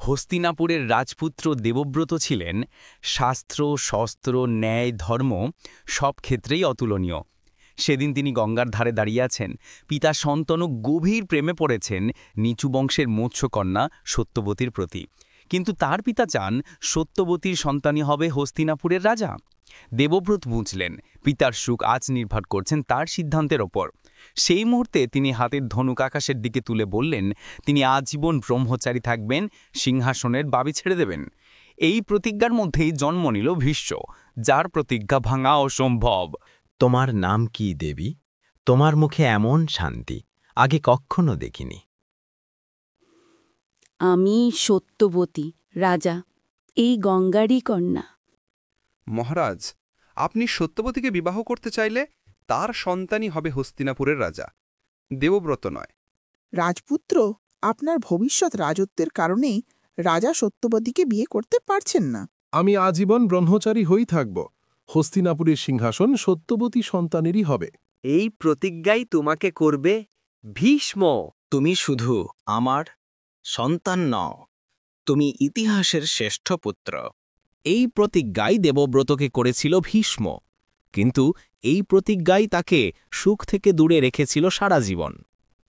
হস্তিনাপুরের রাজপুত্র দেবব্রত ছিলেন শাস্ত্র, শস্ত্র, ন্যায়, ধর্ম সব ক্ষেত্রেই অতুলনীয়। সেদিন তিনি গঙ্গার ধারে দাঁড়িয়ে আছেন। পিতা শন্তনু গভীর প্রেমে পড়েছেন নিচু বংশের মৎস্যকন্যা সত্যবতীর প্রতি। কিন্তু তার পিতা চান সত্যবতীর সন্তানই হবে হস্তিনাপুরের রাজা। দেবব্রত বুঝলেন পিতার সুখ আজ নির্ভর করছেন তার সিদ্ধান্তের ওপর। সেই মুহূর্তে তিনি হাতের ধনুক আকাশের দিকে তুলে বললেন তিনি আজীবন ব্রহ্মচারী থাকবেন, সিংহাসনের বাবি ছেড়ে দেবেন। এই প্রতিজ্ঞার মধ্যেই জন্ম নিল ভীষ্ম, যার প্রতিজ্ঞা ভাঙা অসম্ভব। তোমার নাম কি দেবী? তোমার মুখে এমন শান্তি আগে কখনো দেখিনি। আমি সত্যবতী, রাজা, এই গঙ্গারই কন্যা। মহারাজ, আপনি সত্যবতীকে বিবাহ করতে চাইলে তার সন্তানই হবে হস্তিনাপুরের রাজা, দেবব্রত নয়। রাজপুত্র, আপনার ভবিষ্যৎ রাজত্বের কারণেই রাজা সত্যবতীকে বিয়ে করতে পারছেন না। আমি আজীবন ব্রহ্মচারী হয়েই থাকব। হস্তিনাপুরের সিংহাসন সত্যবতী সন্তানেরই হবে। এই প্রতিজ্ঞাই তোমাকে করবে ভীষ্ম। তুমি শুধু আমার সন্তান নও, তুমি ইতিহাসের শ্রেষ্ঠ পুত্র। এই প্রতিজ্ঞাই দেবব্রতকে করেছিল ভীষ্ম, কিন্তু এই প্রতিজ্ঞাই তাকে সুখ থেকে দূরে রেখেছিল সারা জীবন।